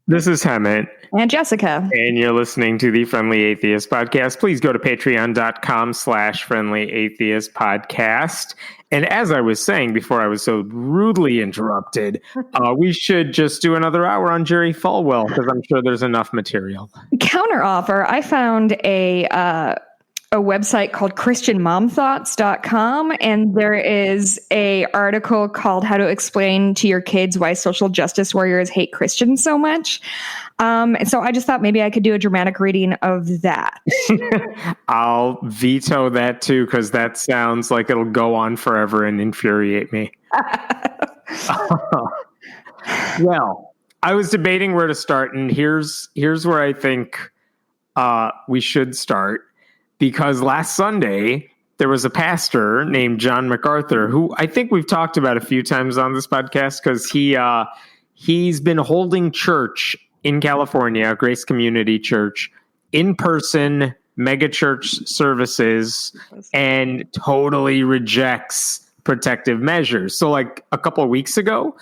This is Hemant. And Jessica. And you're listening to the Friendly Atheist Podcast. Please go to patreon.com/Friendly Atheist Podcast. And as I was saying before I was so rudely interrupted, we should just do another hour on Jerry Falwell because I'm sure there's enough material. Counteroffer, I found a website called christianmomthoughts.com, and there is a article called How to Explain to Your Kids Why Social Justice Warriors Hate Christians So Much. And so I just thought maybe I could do a dramatic reading of that. I'll veto that too, because that sounds like it'll go on forever and infuriate me. Well, I was debating where to start, and here's where I think we should start. Because last Sunday, there was a pastor named John MacArthur, who I think we've talked about a few times on this podcast, because he's been holding church in California, Grace Community Church, in person, mega church services, and totally rejects protective measures. So like a couple of weeks ago,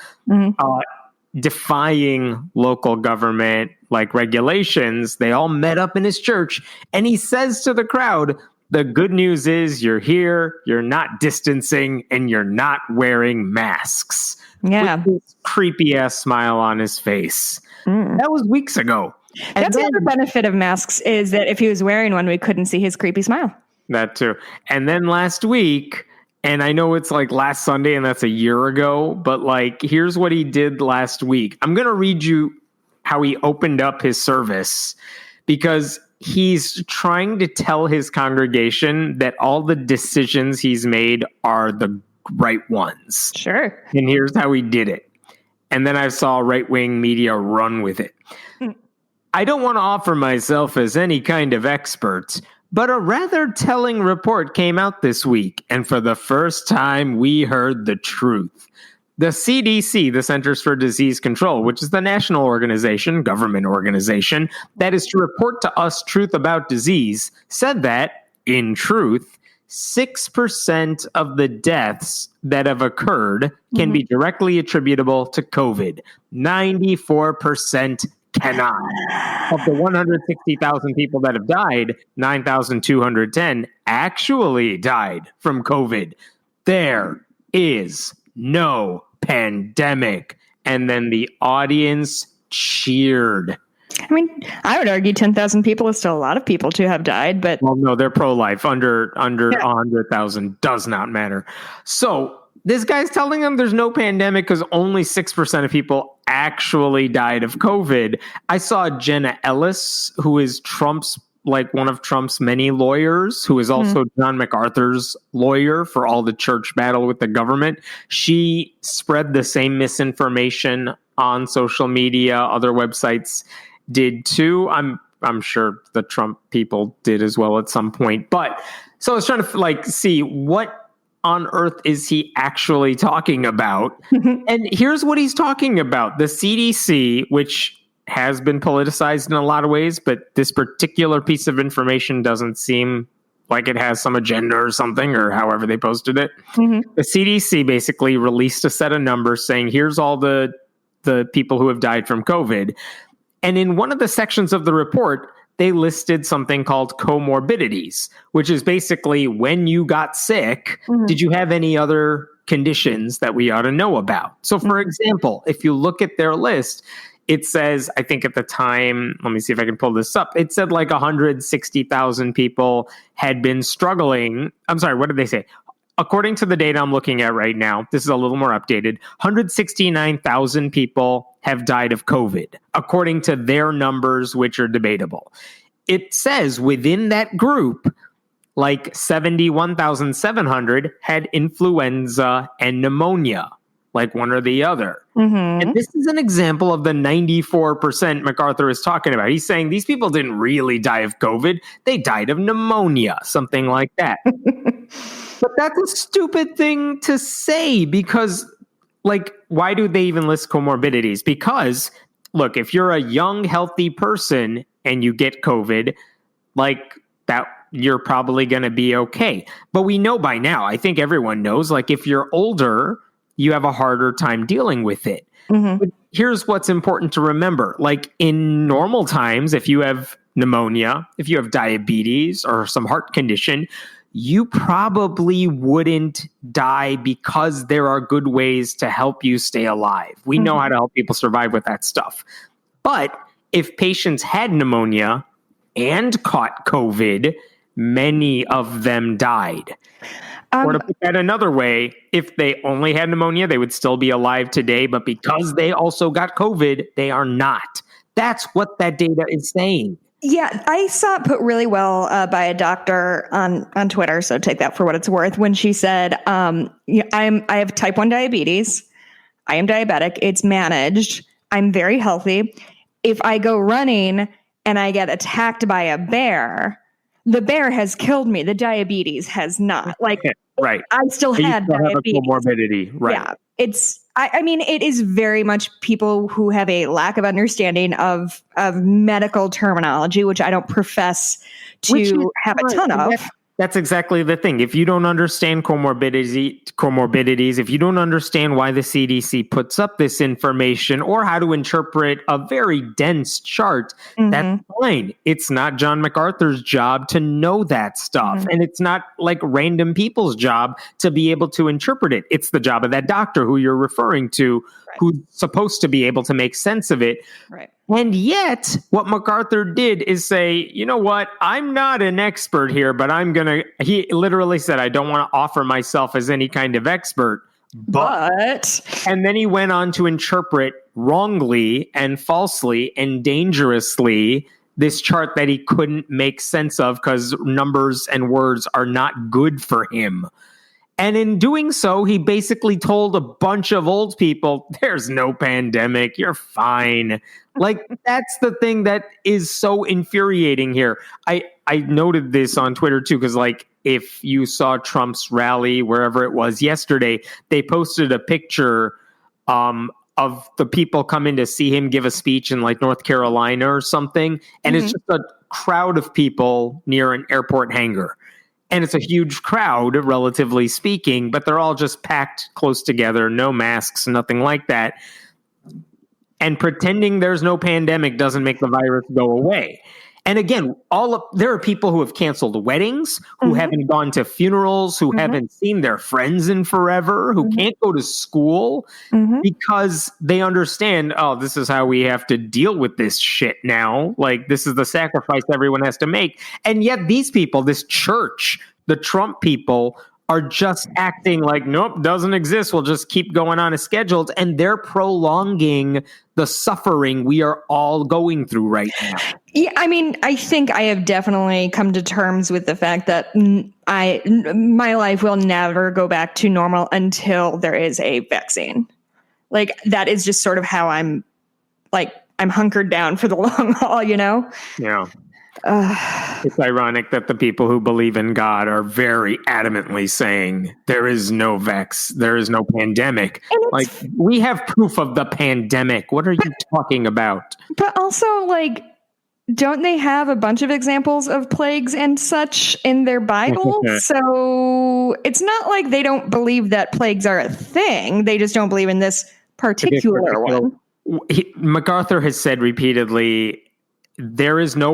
defying local government like regulations, they all met up in his church, and he says to the crowd, the good news is you're here, you're not distancing, and you're not wearing masks. Yeah. With this creepy ass smile on his face. That was weeks ago. And that's another benefit of masks, is that if he was wearing one, we couldn't see his creepy smile. That too. And then last week, and I know it's like last Sunday and that's a year ago, but like, here's what he did last week. I'm going to read you how he opened up his service, because he's trying to tell his congregation that all the decisions he's made are the right ones. Sure. And here's how he did it. And then I saw right-wing media run with it. I don't want to offer myself as any kind of expert, but a rather telling report came out this week, and for the first time, we heard the truth. The CDC, the Centers for Disease Control, which is the national organization, government organization, that is to report to us truth about disease, said that, in truth, 6% of the deaths that have occurred can be directly attributable to COVID. 94% cannot. Of the 160,000 people that have died, 9,210 actually died from COVID. There is no pandemic. And then the audience cheered. I mean, I would argue 10,000 people is still a lot of people to have died, but... Well, no, they're pro-life. Under 100,000 does not matter. So this guy's telling them there's no pandemic because only 6% of people actually died of COVID. I saw Jenna Ellis, who is one of Trump's many lawyers, who is also John MacArthur's lawyer for all the church battle with the government. She spread the same misinformation on social media. Other websites did too. I'm sure the Trump people did as well at some point. But so I was trying to see what on earth is he actually talking about? And here's what he's talking about. The CDC, which has been politicized in a lot of ways, but this particular piece of information doesn't seem like it has some agenda or something, or however they posted it. The CDC basically released a set of numbers saying, here's all the people who have died from COVID. And in one of the sections of the report, they listed something called comorbidities, which is basically when you got sick, did you have any other conditions that we ought to know about? So for example, if you look at their list, it says, I think at the time, let me see if I can pull this up. It said like 160,000 people had been struggling. I'm sorry, what did they say? According to the data I'm looking at right now, this is a little more updated, 169,000 people have died of COVID, according to their numbers, which are debatable. It says within that group, like 71,700 had influenza and pneumonia, like one or the other. And this is an example of the 94% MacArthur is talking about. He's saying these people didn't really die of COVID. They died of pneumonia, something like that. But that's a stupid thing to say because, why do they even list comorbidities? Because, look, if you're a young, healthy person and you get COVID, that, you're probably going to be okay. But we know by now, I think everyone knows, if you're older, you have a harder time dealing with it. But here's what's important to remember. Like in normal times, if you have pneumonia, if you have diabetes or some heart condition, you probably wouldn't die because there are good ways to help you stay alive. We know how to help people survive with that stuff. But if patients had pneumonia and caught COVID, many of them died. Or to put that another way, if they only had pneumonia, they would still be alive today. But because they also got COVID, they are not. That's what that data is saying. Yeah, I saw it put really well by a doctor on Twitter, so take that for what it's worth, when she said, I have type 1 diabetes. I am diabetic. It's managed. I'm very healthy. If I go running and I get attacked by a bear, the bear has killed me. The diabetes has not. Like, right. I still had diabetes. Have a comorbidity. Right. Yeah. I mean, it is very much people who have a lack of understanding of medical terminology, which I don't profess to have a ton of. That's exactly the thing. If you don't understand comorbidities, if you don't understand why the CDC puts up this information or how to interpret a very dense chart, that's fine. It's not John MacArthur's job to know that stuff. And it's not like random people's job to be able to interpret it. It's the job of that doctor who you're referring to, who's supposed to be able to make sense of it. Right. And yet, what MacArthur did is say, you know what, I'm not an expert here, but he literally said, I don't want to offer myself as any kind of expert. But, and then he went on to interpret wrongly and falsely and dangerously this chart that he couldn't make sense of because numbers and words are not good for him. And in doing so, he basically told a bunch of old people, there's no pandemic, you're fine. Like, that's the thing that is so infuriating here. I noted this on Twitter, too, because, like, if you saw Trump's rally, wherever it was yesterday, they posted a picture of the people coming to see him give a speech in, like, North Carolina or something. And it's just a crowd of people near an airport hangar. And it's a huge crowd, relatively speaking, but they're all just packed close together, no masks, nothing like that. And pretending there's no pandemic doesn't make the virus go away. And again, there are people who have canceled weddings, who haven't gone to funerals, who haven't seen their friends in forever, who can't go to school because they understand, oh, this is how we have to deal with this shit now. Like, this is the sacrifice everyone has to make. And yet these people, this church, the Trump people, are just acting like, nope, doesn't exist. We'll just keep going on as scheduled. And they're prolonging the suffering we are all going through right now. Yeah, I mean, I think I have definitely come to terms with the fact that my life will never go back to normal until there is a vaccine. Like, that is just sort of how I'm hunkered down for the long haul, you know? Yeah. It's ironic that the people who believe in God are very adamantly saying there is no there is no pandemic. Like, we have proof of the pandemic. What are you talking about? But also, like, don't they have a bunch of examples of plagues and such in their Bible? So it's not like they don't believe that plagues are a thing. They just don't believe in this particular one. MacArthur has said repeatedly, there's no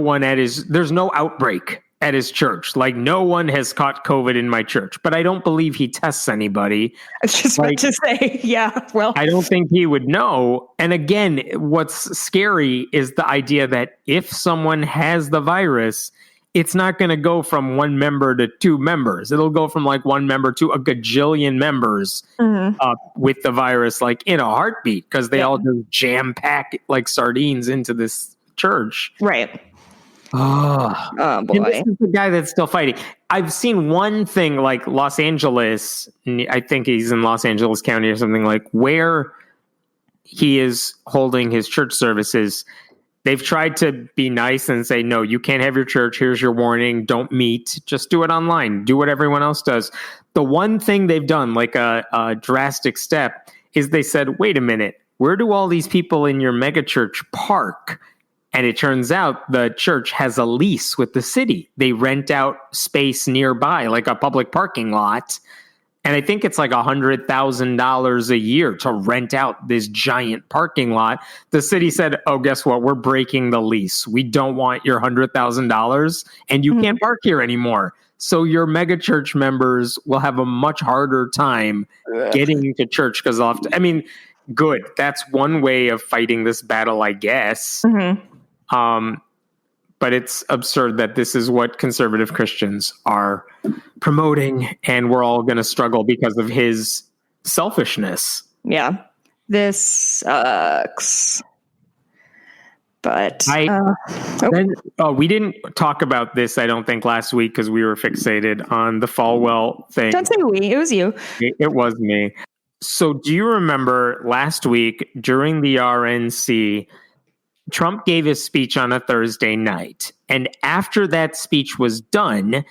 outbreak at his church. Like, no one has caught COVID in my church, but I don't believe he tests anybody. I was just about to say, yeah, well, I don't think he would know. And again, what's scary is the idea that if someone has the virus, it's not going to go from one member to two members. It'll go from like one member to a gajillion members with the virus, like in a heartbeat, because they all just jam pack like sardines into this church. Right. Oh boy. And this is the guy that's still fighting. I've seen one thing, like Los Angeles, I think he's in Los Angeles County or something, like where he is holding his church services. They've tried to be nice and say, no, you can't have your church. Here's your warning. Don't meet. Just do it online. Do what everyone else does. The one thing they've done, like a drastic step, is they said, wait a minute, where do all these people in your megachurch park? And it turns out the church has a lease with the city. They rent out space nearby, like a public parking lot. And I think it's like $100,000 a year to rent out this giant parking lot. The city said, oh, guess what? We're breaking the lease. We don't want your $100,000 and you can't park here anymore. So your megachurch members will have a much harder time getting to church because they'll have to, I mean, good. That's one way of fighting this battle, I guess. But it's absurd that this is what conservative Christians are promoting, and we're all going to struggle because of his selfishness. Yeah, this sucks. But we didn't talk about this, I don't think, last week because we were fixated on the Falwell thing. Don't say we, it was you. It was me. So do you remember last week during the RNC, Trump gave his speech on a Thursday night. And after that speech was done,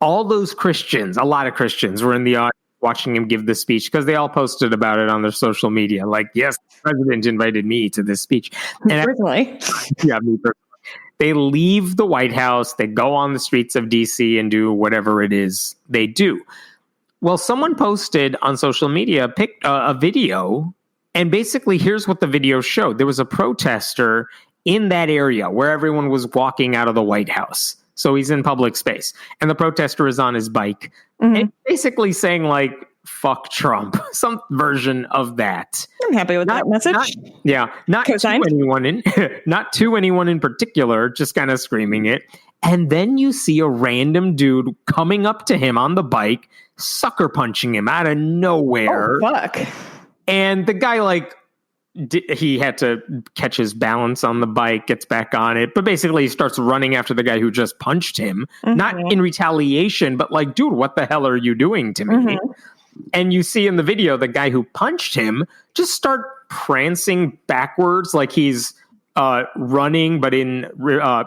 all those Christians, a lot of Christians were in the audience watching him give the speech because they all posted about it on their social media. Like, yes, the president invited me to this speech. And personally. Yeah, me personally. They leave the White House. They go on the streets of D.C. and do whatever it is they do. Well, someone posted on social media a video. And basically, here's what the video showed. There was a protester in that area where everyone was walking out of the White House. So he's in public space. And the protester is on his bike. And basically saying, like, fuck Trump. Some version of that. I'm happy with that message. Not to anyone in particular, just kind of screaming it. And then you see a random dude coming up to him on the bike, sucker punching him out of nowhere. Oh, fuck. And the guy, like, he had to catch his balance on the bike, gets back on it. But basically, he starts running after the guy who just punched him. Not in retaliation, but like, dude, what the hell are you doing to me? And you see in the video, the guy who punched him just start prancing backwards like he's running, but in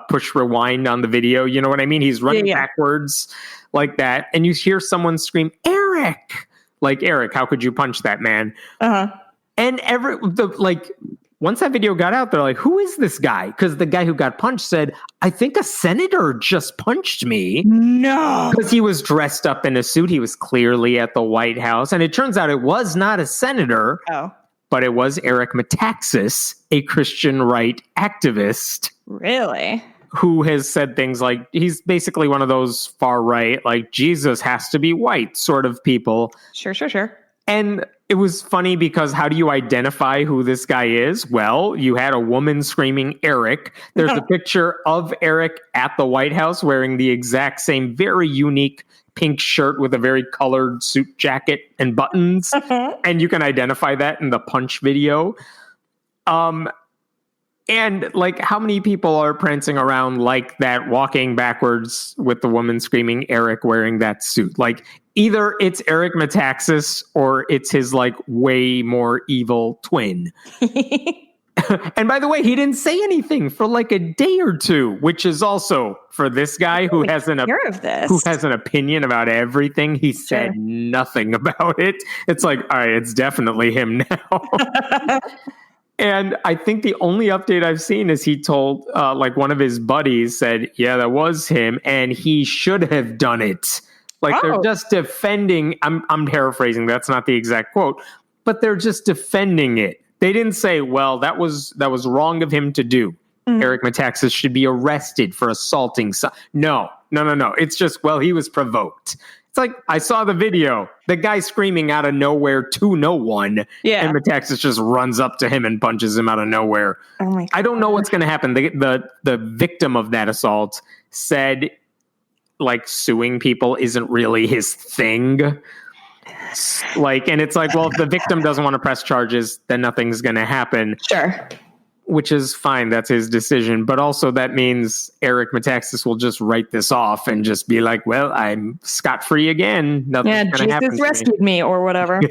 push rewind on the video. You know what I mean? He's running backwards like that. And you hear someone scream, Eric! Like, Eric, how could you punch that man? And once that video got out, they're like, who is this guy? Because the guy who got punched said, I think a senator just punched me. No. Because he was dressed up in a suit. He was clearly at the White House. And it turns out it was not a senator, but it was Eric Metaxas, a Christian right activist. Really? Who has said things like, he's basically one of those far right, like Jesus has to be white sort of people. Sure. And it was funny because how do you identify who this guy is? Well, you had a woman screaming Eric. There's a picture of Eric at the White House wearing the exact same very unique pink shirt with a very colored suit jacket and buttons. And you can identify that in the punch video. And like, how many people are prancing around like that, walking backwards with the woman screaming Eric wearing that suit? Like, either it's Eric Metaxas or it's his like way more evil twin. And by the way, he didn't say anything for like a day or two, which is also for this guy who has an opinion about everything. He said nothing about it. It's like, all right, it's definitely him now. And I think the only update I've seen is he told, like, one of his buddies said, yeah, that was him, and he should have done it. Like, they're just defending. I'm paraphrasing. That's not the exact quote, but they're just defending it. They didn't say, well, that was wrong of him to do. Eric Metaxas should be arrested for assaulting. No. It's just, well, he was provoked. It's like, I saw the video, the guy screaming out of nowhere to no one. And Metaxas just runs up to him and punches him out of nowhere. Oh my God. I don't know what's going to happen. The victim of that assault said, like, suing people isn't really his thing. Like, and it's like, well, if the victim doesn't want to press charges, then nothing's going to happen. Sure. Which is fine. That's his decision. But also that means Eric Metaxas will just write this off and just be like, well, I'm scot-free again. Nothing's going to happen. Jesus rescued me or whatever.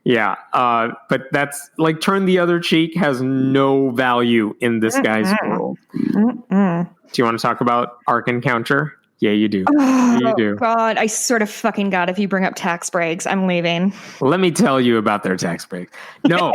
Yeah. But that's like, turn the other cheek has no value in this guy's world. Do you want to talk about Ark Encounter? Yeah, you do. You do. God, I sort of fucking God, if you bring up tax breaks, I'm leaving. Let me tell you about their tax breaks. No.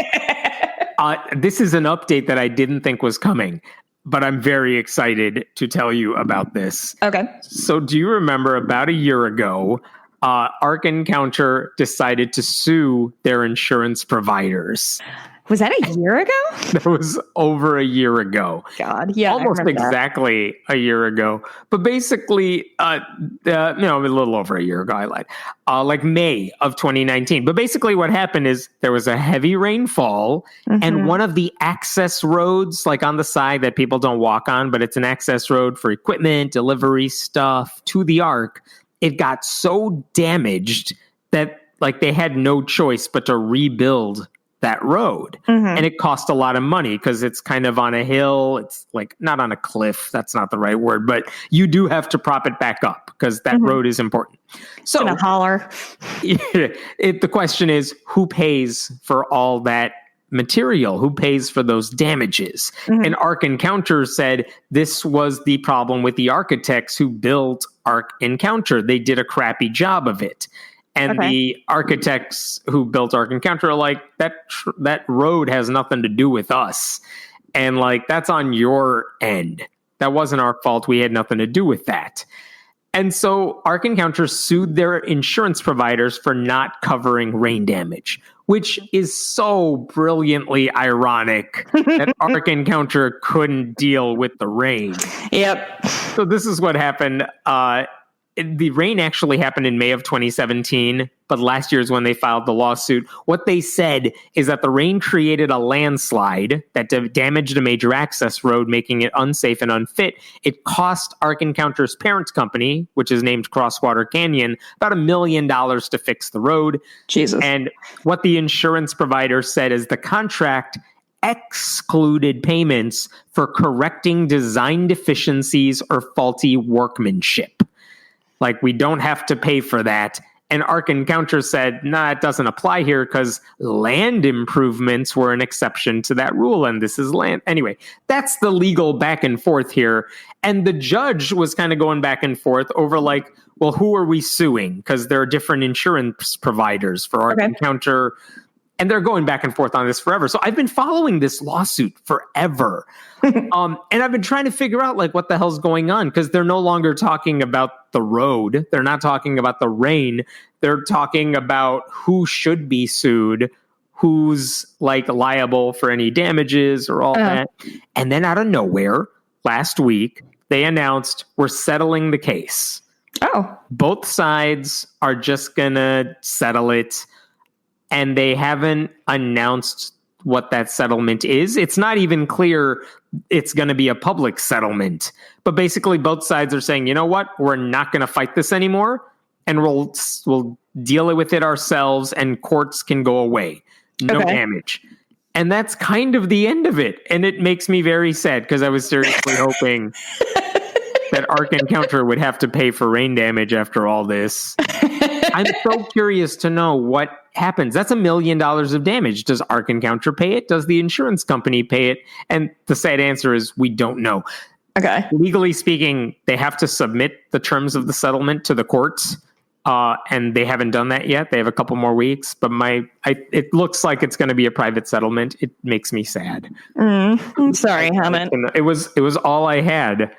This is an update that I didn't think was coming, but I'm very excited to tell you about this. Okay. So do you remember about a year ago, Ark Encounter decided to sue their insurance providers. Was that a year ago? That was over a year ago. God, yeah. Almost exactly a year ago. But basically, a little over a year ago, I lied. Like May of 2019. But basically what happened is there was a heavy rainfall and one of the access roads, like on the side that people don't walk on, but it's an access road for equipment, delivery stuff to the Ark, it got so damaged that like they had no choice but to rebuild that road. And it cost a lot of money because it's kind of on a hill. It's like not on a cliff. That's not the right word, but you do have to prop it back up because that road is important. So in a holler. The question is, who pays for all that material? Who pays for those damages? And Ark Encounter said this was the problem with the architects who built Ark Encounter. They did a crappy job of it. And the architects who built Ark Encounter are like, that road has nothing to do with us. And like, that's on your end. That wasn't our fault. We had nothing to do with that. And so Ark Encounter sued their insurance providers for not covering rain damage, which is so brilliantly ironic that Ark Encounter couldn't deal with the rain. Yep. So this is what happened. The rain actually happened in May of 2017, but last year is when they filed the lawsuit. What they said is that the rain created a landslide that damaged a major access road, making it unsafe and unfit. It cost Ark Encounter's parent company, which is named Crosswater Canyon, about $1 million to fix the road. Jesus. And what the insurance provider said is the contract excluded payments for correcting design deficiencies or faulty workmanship. Like, we don't have to pay for that. And Ark Encounter said, nah, it doesn't apply here because land improvements were an exception to that rule, and this is land. Anyway, that's the legal back and forth here. And the judge was kind of going back and forth over like, well, who are we suing? Because there are different insurance providers for Ark Encounter, and they're going back and forth on this forever. So I've been following this lawsuit forever. And I've been trying to figure out like what the hell's going on, because they're no longer talking about the road. They're not talking about the rain. They're talking about who should be sued, who's like liable for any damages or all that. And then out of nowhere, last week, they announced we're settling the case. Oh. Both sides are just going to settle it. And they haven't announced what that settlement is. It's not even clear it's going to be a public settlement. But basically, both sides are saying, you know what? We're not going to fight this anymore. And we'll deal with it ourselves, and courts can go away. No damage. And that's kind of the end of it. And it makes me very sad, because I was seriously hoping that Ark Encounter would have to pay for rain damage after all this. I'm so curious to know what happens. That's $1 million of damage. Does Ark Encounter pay it? Does the insurance company pay it? And the sad answer is we don't know. Okay. Legally speaking, they have to submit the terms of the settlement to the courts, and they haven't done that yet. They have a couple more weeks, but it looks like it's going to be a private settlement. It makes me sad. I'm sorry, Hammond. It was all I had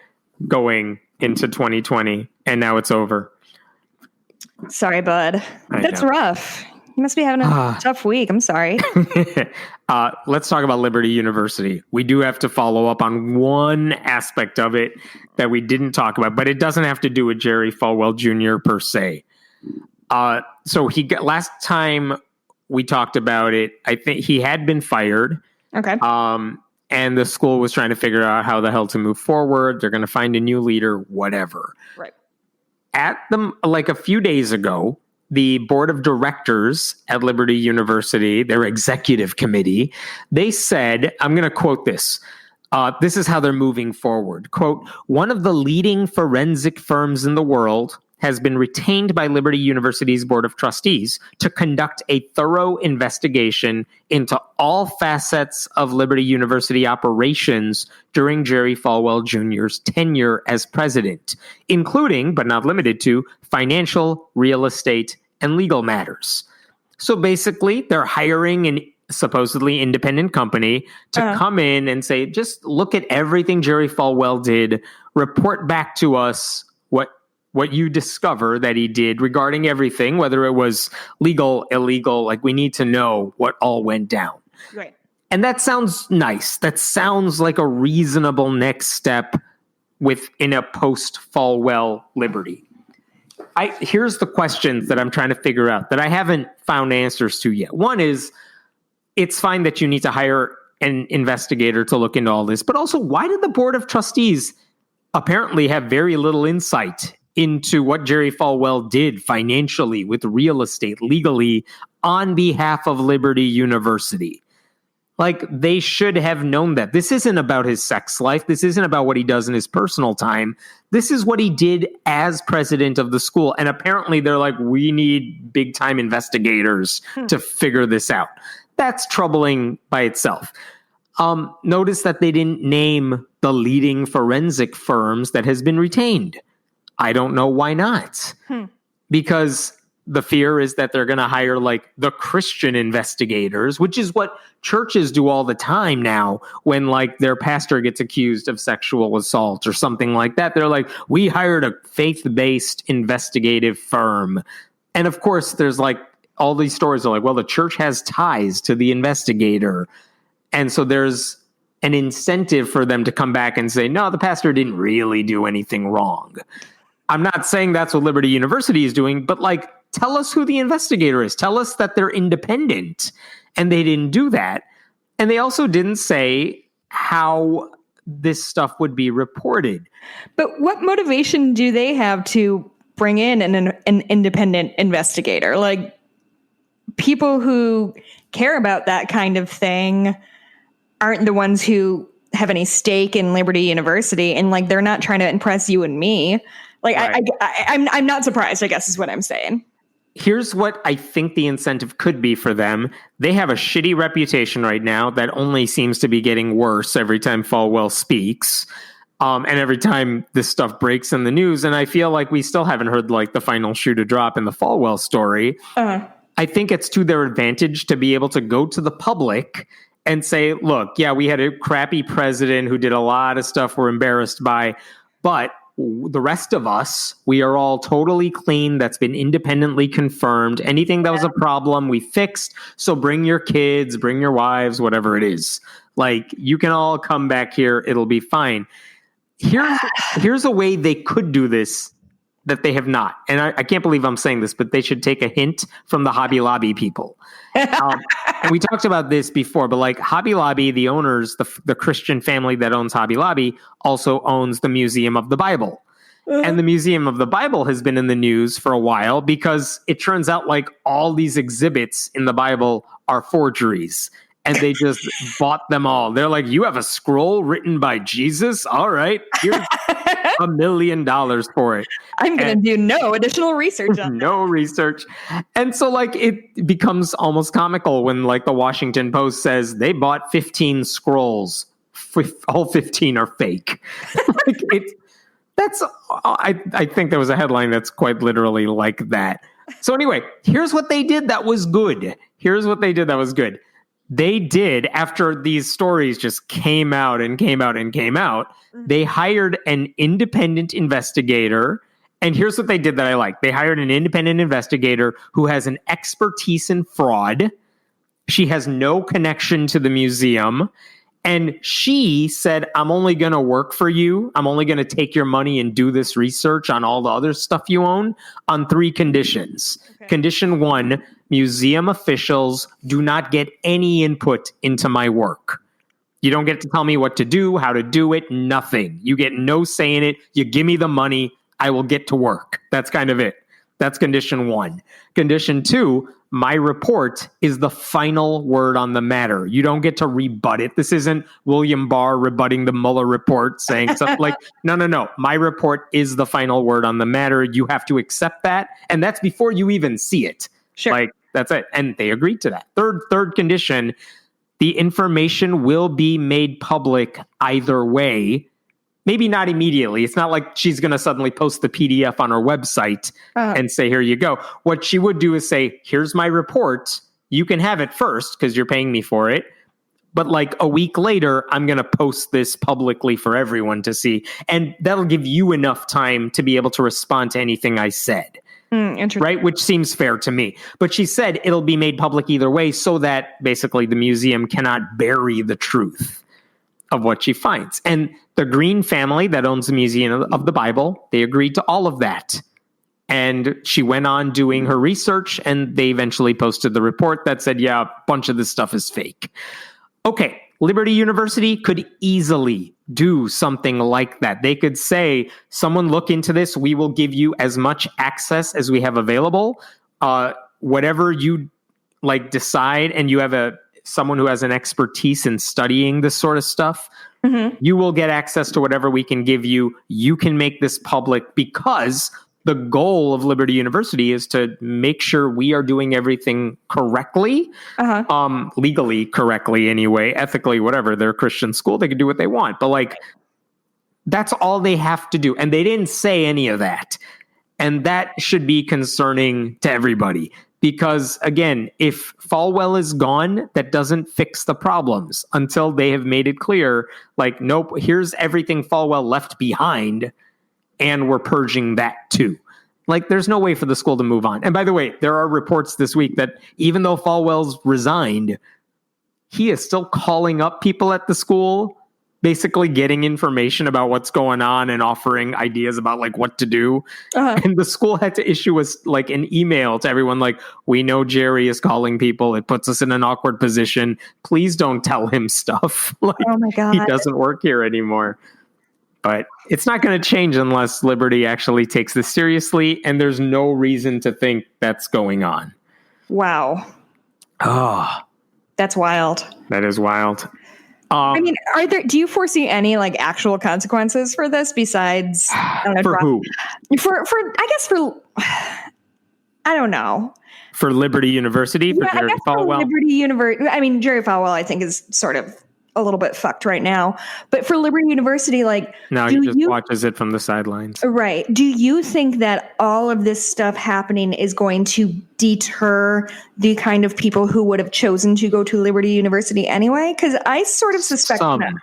going into 2020, and now it's over. Sorry, bud. That's rough. You must be having a tough week. I'm sorry. Let's talk about Liberty University. We do have to follow up on one aspect of it that we didn't talk about, but it doesn't have to do with Jerry Falwell Jr. per se. So last time we talked about it, I think he had been fired. Okay. And the school was trying to figure out how the hell to move forward. They're going to find a new leader, whatever. Right. A few days ago, the board of directors at Liberty University, their executive committee, they said, I'm going to quote this. This is how they're moving forward. Quote, one of the leading forensic firms in the world has been retained by Liberty University's Board of Trustees to conduct a thorough investigation into all facets of Liberty University operations during Jerry Falwell Jr.'s tenure as president, including, but not limited to, financial, real estate, and legal matters. So basically, they're hiring an supposedly independent company to come in and say, just look at everything Jerry Falwell did, report back to us what you discover that he did regarding everything, whether it was legal, illegal, like we need to know what all went down. Right. And that sounds nice. That sounds like a reasonable next step within a post-Falwell liberty. Here's the questions that I'm trying to figure out that I haven't found answers to yet. One is, it's fine that you need to hire an investigator to look into all this, but also, why did the Board of Trustees apparently have very little insight into what Jerry Falwell did financially, with real estate, legally, on behalf of Liberty University? Like, they should have known that. This isn't about his sex life. This isn't about what he does in his personal time. This is what he did as president of the school. And apparently they're like, we need big time investigators to figure this out. That's troubling by itself. Notice that they didn't name the leading forensic firms that has been retained. I don't know why not. Because the fear is that they're going to hire like the Christian investigators, which is what churches do all the time now when like their pastor gets accused of sexual assault or something like that. They're like, we hired a faith-based investigative firm. And of course, there's like all these stories are like, well, the church has ties to the investigator. And so there's an incentive for them to come back and say, no, the pastor didn't really do anything wrong. I'm not saying that's what Liberty University is doing, but like, tell us who the investigator is. Tell us that they're independent. And they didn't do that. And they also didn't say how this stuff would be reported. But what motivation do they have to bring in an independent investigator? Like, people who care about that kind of thing aren't the ones who have any stake in Liberty University. And like, they're not trying to impress you and me. Like, right. I'm not surprised, I guess is what I'm saying. Here's what I think the incentive could be for them. They have a shitty reputation right now that only seems to be getting worse every time Falwell speaks. And every time this stuff breaks in the news. And I feel like we still haven't heard like the final shoe to drop in the Falwell story. I think it's to their advantage to be able to go to the public and say, look, yeah, we had a crappy president who did a lot of stuff we're embarrassed by, but the rest of us, we are all totally clean. That's been independently confirmed. Anything that was a problem, we fixed. So bring your kids, bring your wives, whatever it is. Like, you can all come back here. It'll be fine. Here's a way they could do this that they have not. And I can't believe I'm saying this, but they should take a hint from the Hobby Lobby people. And we talked about this before, but like Hobby Lobby, the owners, the Christian family that owns Hobby Lobby also owns the Museum of the Bible. And the Museum of the Bible has been in the news for a while because it turns out like all these exhibits in the Bible are forgeries. And they just bought them all. They're like, you have a scroll written by Jesus? All right, here's $1 million for it. I'm going to do no additional research on no research. And so like it becomes almost comical when like the Washington Post says they bought 15 scrolls. All 15 are fake. Like I think there was a headline that's quite literally like that. So anyway, here's what they did that was good. They did, after these stories just came out, they hired an independent investigator. And here's what they did that I like. They hired an independent investigator who has an expertise in fraud. She has no connection to the museum. And she said, I'm only going to work for you. I'm only going to take your money and do this research on all the other stuff you own on 3 conditions. Okay. Condition 1, museum officials do not get any input into my work. You don't get to tell me what to do, how to do it, nothing. You get no say in it. You give me the money, I will get to work. That's kind of it. That's condition 1. Condition 2, my report is the final word on the matter. You don't get to rebut it. This isn't William Barr rebutting the Mueller report saying something like, no. My report is the final word on the matter. You have to accept that. And that's before you even see it. Sure. Like, that's it. And they agreed to that. Third condition, the information will be made public either way. Maybe not immediately. It's not like she's going to suddenly post the PDF on her website and say, here you go. What she would do is say, here's my report. You can have it first because you're paying me for it. but like a week later, I'm going to post this publicly for everyone to see. And that'll give you enough time to be able to respond to anything I said. Right? Which seems fair to me. But she said it'll be made public either way so that basically the museum cannot bury the truth of what she finds. And the Green family that owns the Museum of the Bible, they agreed to all of that. And she went on doing her research, and they eventually posted the report that said, yeah, a bunch of this stuff is fake. Okay, Liberty University could easily do something like that. They could say, someone look into this. We will give you as much access as we have available. Whatever you like decide, and you have someone who has an expertise in studying this sort of stuff, you will get access to whatever we can give you. You can make this public, because the goal of Liberty University is to make sure we are doing everything correctly, legally correctly anyway, ethically, whatever. They're a Christian school. They can do what they want. But like, that's all they have to do. And they didn't say any of that. And that should be concerning to everybody. Because again, if Falwell is gone, that doesn't fix the problems until they have made it clear, like, nope, here's everything Falwell left behind, and we're purging that too. Like, there's no way for the school to move on. And by the way, there are reports this week that even though Falwell's resigned, he is still calling up people at the school, basically getting information about what's going on and offering ideas about like what to do. And the school had to issue us like an email to everyone like, we know Jerry is calling people. It puts us in an awkward position. Please don't tell him stuff. Like, oh my God. He doesn't work here anymore. But it's not going to change unless Liberty actually takes this seriously, and there's no reason to think that's going on. Wow. Oh. That's wild. That is wild. I mean, do you foresee any like actual consequences for this besides for who? I don't know. For Liberty University? For Jerry Falwell? Liberty University. I mean, Jerry Falwell, I think, is sort of a little bit fucked right now. But for Liberty University, like, no, he just watches it from the sidelines. Right. Do you think that all of this stuff happening is going to deter the kind of people who would have chosen to go to Liberty University anyway? Because I sort of suspect that.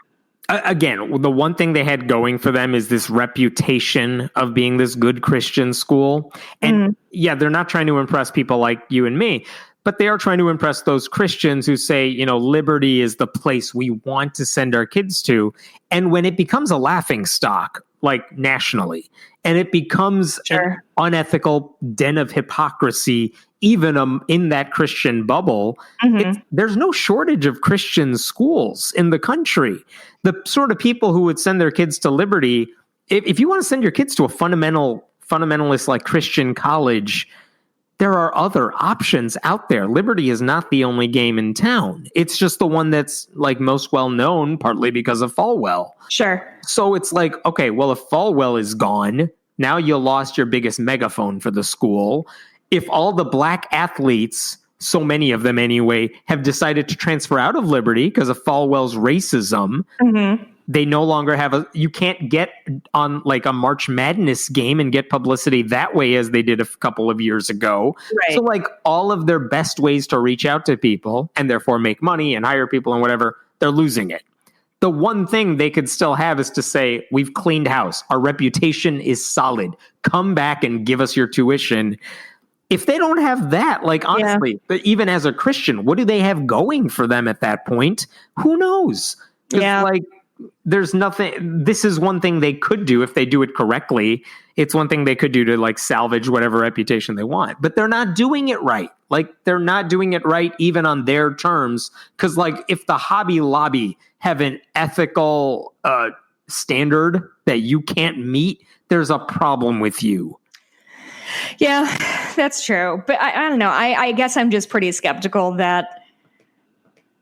Again, the one thing they had going for them is this reputation of being this good Christian school. And yeah, they're not trying to impress people like you and me, but they are trying to impress those Christians who say, you know, Liberty is the place we want to send our kids to. And when it becomes a laughing stock, like nationally, and it becomes an unethical den of hypocrisy, even in that Christian bubble, there's no shortage of Christian schools in the country. The sort of people who would send their kids to Liberty, if you want to send your kids to a fundamentalist like Christian college, there are other options out there. Liberty is not the only game in town. It's just the one that's like most well known, partly because of Falwell. Sure. So it's like, okay, well, if Falwell is gone, now you lost your biggest megaphone for the school. If all the black athletes, so many of them anyway, have decided to transfer out of Liberty because of Falwell's racism, they no longer have you can't get on like a March Madness game and get publicity that way as they did a couple of years ago. Right. So like all of their best ways to reach out to people and therefore make money and hire people and whatever, they're losing it. The one thing they could still have is to say, we've cleaned house. Our reputation is solid. Come back and give us your tuition. If they don't have that, like honestly, but even as a Christian, what do they have going for them at that point? Who knows? Yeah. Like, there's nothing. This is one thing they could do if they do it correctly. It's one thing they could do to like salvage whatever reputation they want, but they're not doing it right. Like they're not doing it right even on their terms. Because like if the Hobby Lobby have an ethical standard that you can't meet, there's a problem with you. Yeah, that's true. But I don't know. I guess I'm just pretty skeptical that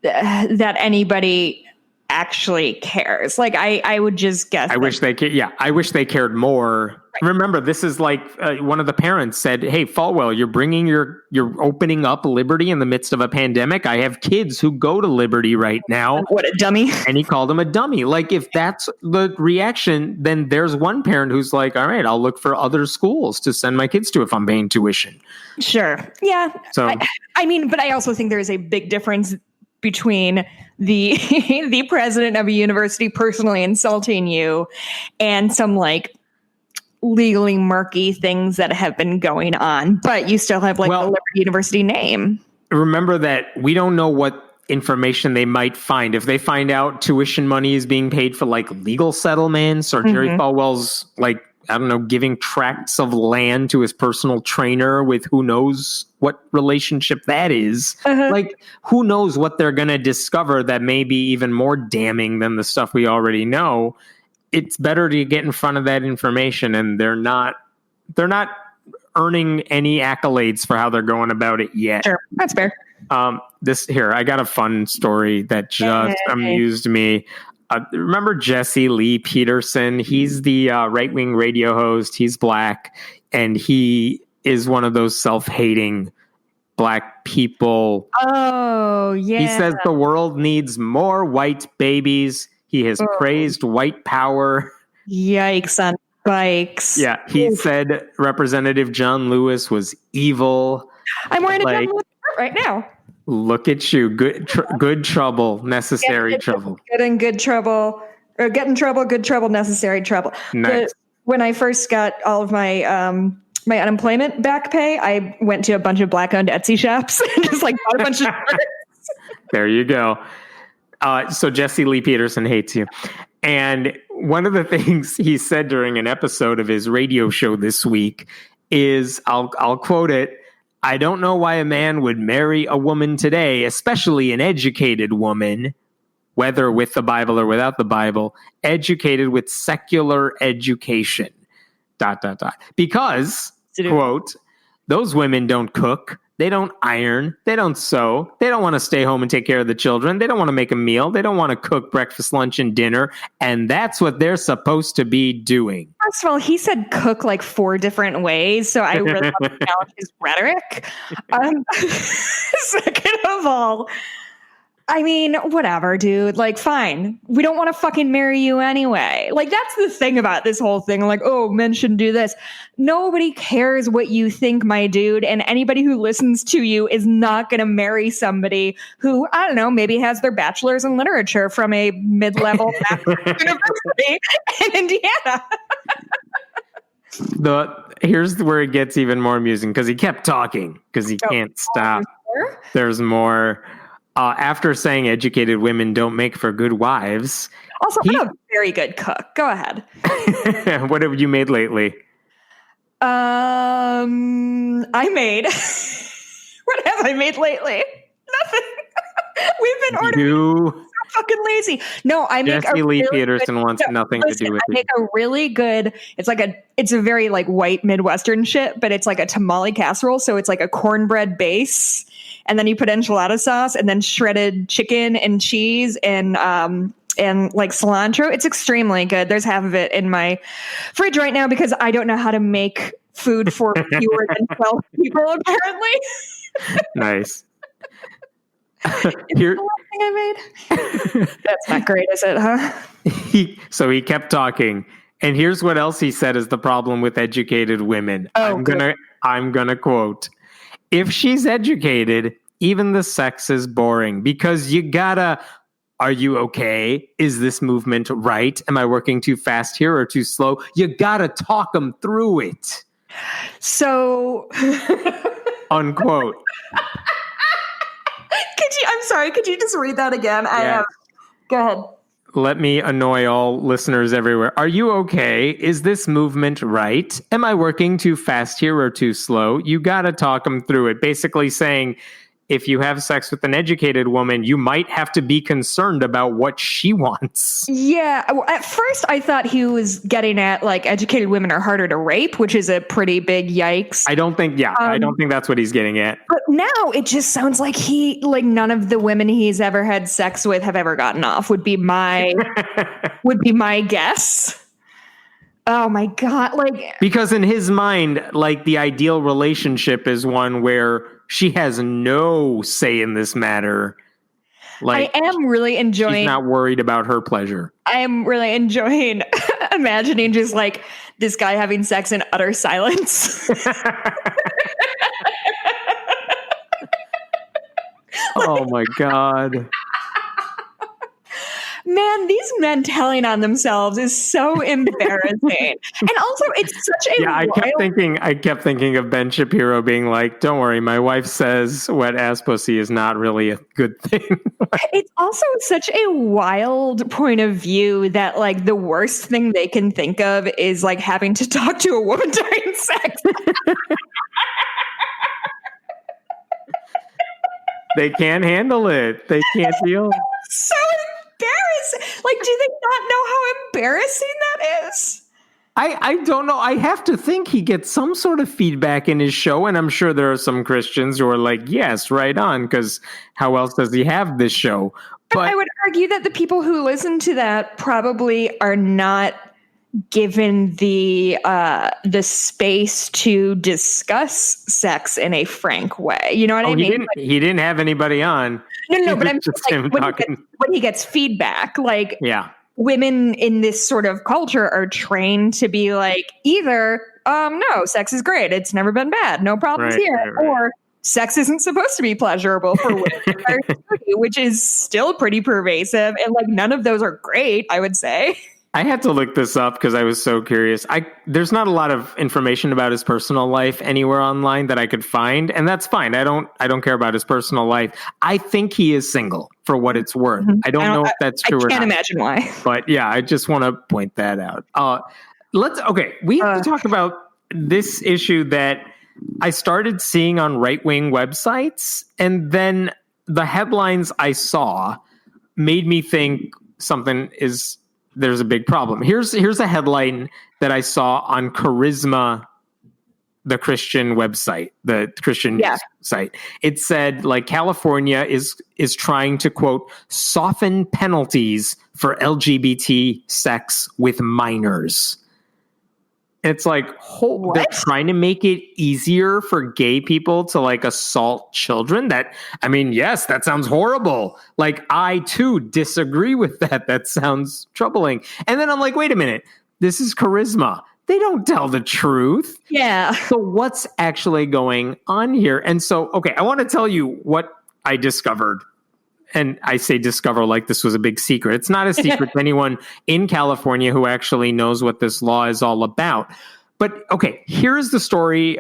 anybody actually cares. Like I would just guess. I wish they cared. Yeah, I wish they cared more. Right. Remember, this is like one of the parents said, "Hey, Falwell, you're opening up Liberty in the midst of a pandemic. I have kids who go to Liberty right now. What a dummy!" And he called him a dummy. Like if that's the reaction, then there's one parent who's like, "All right, I'll look for other schools to send my kids to if I'm paying tuition." Sure. Yeah. So I mean, but I also think there is a big difference between the the president of a university personally insulting you and some like legally murky things that have been going on, but you still have like the Liberty University name. Remember that we don't know what information they might find. If they find out tuition money is being paid for like legal settlements, or Jerry Falwell's like, I don't know, giving tracts of land to his personal trainer with who knows what relationship that is. Like, who knows what they're going to discover that may be even more damning than the stuff we already know. It's better to get in front of that information, and they're not earning any accolades for how they're going about it yet. Sure, that's fair. I got a fun story that just amused me. Remember Jesse Lee Peterson? He's the right-wing radio host. He's black, and he is one of those self-hating black people. Oh, yeah. He says the world needs more white babies. He has praised white power. Yikes on bikes. Yeah, he said Representative John Lewis was evil. I'm wearing a John Lewis shirt right now. Look at you. Good trouble, necessary trouble. Get in good trouble. Or get in trouble, good trouble, necessary trouble. Nice. When I first got all of my my unemployment back pay, I went to a bunch of black-owned Etsy shops and just like bought a bunch of shirts. There you go. So Jesse Lee Peterson hates you. And one of the things he said during an episode of his radio show this week is, I'll quote it, "I don't know why a man would marry a woman today, especially an educated woman, whether with the Bible or without the Bible, educated with secular education, ... Because, quote, those women don't cook. They don't iron. They don't sew. They don't want to stay home and take care of the children. They don't want to make a meal. They don't want to cook breakfast, lunch, and dinner. And that's what they're supposed to be doing." First of all, he said cook like 4 different ways, so I really want to challenge his rhetoric. Second of all, I mean, whatever, dude. Like, fine. We don't want to fucking marry you anyway. Like, that's the thing about this whole thing. Like, oh, men shouldn't do this. Nobody cares what you think, my dude. And anybody who listens to you is not going to marry somebody who, I don't know, maybe has their bachelor's in literature from a mid-level university in Indiana. Here's where it gets even more amusing, because he kept talking because he can't stop. There's more. After saying educated women don't make for good wives. Also, I'm a very good cook. Go ahead. What have you made lately? I made. What have I made lately? Nothing. We've been ordering. So fucking lazy. No, I make Jesse Lee Peterson wants nothing to do with it. I make a really good. It's a very like white Midwestern shit, but it's like a tamale casserole. So it's like a cornbread base. And then you put enchilada sauce and then shredded chicken and cheese and like cilantro. It's extremely good. There's half of it in my fridge right now because I don't know how to make food for fewer than 12 people, apparently. Nice. Here, the last thing I made? That's not great, is it, huh? So he kept talking. And here's what else he said is the problem with educated women. I'm gonna quote, "If she's educated, even the sex is boring because you gotta, are you okay? Is this movement right? Am I working too fast here or too slow? You gotta talk them through it." So, unquote. I'm sorry, could you just read that again? Yeah. Go ahead. Let me annoy all listeners everywhere. Are you okay? Is this movement right? Am I working too fast here or too slow? You got to talk them through it. Basically saying, if you have sex with an educated woman, you might have to be concerned about what she wants. Yeah. Well, at first, I thought he was getting at like educated women are harder to rape, which is a pretty big yikes. I don't think that's what he's getting at. But now it just sounds like none of the women he's ever had sex with have ever gotten off would be my guess. Oh my God. Because in his mind, the ideal relationship is one where she has no say in this matter. I am really enjoying. She's not worried about her pleasure. I am really enjoying imagining just this guy having sex in utter silence. Oh my God. Man, these men telling on themselves is so embarrassing. And also, it's such a I kept thinking of Ben Shapiro being like, "Don't worry, my wife says wet ass pussy is not really a good thing." It's also such a wild point of view that like the worst thing they can think of is like having to talk to a woman during sex. They can't handle it. They can't deal. So embarrassing. Like, do they not know how embarrassing that is? I don't know. I have to think he gets some sort of feedback in his show, and I'm sure there are some Christians who are like, yes, right on, because how else does he have this show? But I would argue that the people who listen to that probably are not given the space to discuss sex in a frank way. You know what I mean? He didn't have anybody on. No, but I'm just like, when he gets feedback, like, yeah. Women in this sort of culture are trained to be like, either, no, sex is great. It's never been bad. No problems here. Right. Or sex isn't supposed to be pleasurable for women, which is still pretty pervasive. And like, none of those are great, I would say. I had to look this up because I was so curious. There's not a lot of information about his personal life anywhere online that I could find, and that's fine. I don't care about his personal life. I think he is single, for what it's worth. I don't know if that's true or not. I can't imagine why. But yeah, I just want to point that out. We have to talk about this issue that I started seeing on right-wing websites, and then the headlines I saw made me think there's a big problem. Here's a headline that I saw on Charisma, the Christian website, the Christian news site. It said, like, California is trying to, quote, soften penalties for LGBT sex with minors. It's like, they're trying to make it easier for gay people to like assault children. Yes, that sounds horrible. Like, I too disagree with that. That sounds troubling. And then I'm like, wait a minute, this is Charisma. They don't tell the truth. Yeah. So what's actually going on here? And so, okay, I want to tell you what I discovered. And I say discover like this was a big secret. It's not a secret to anyone in California who actually knows what this law is all about. But okay, here's the story.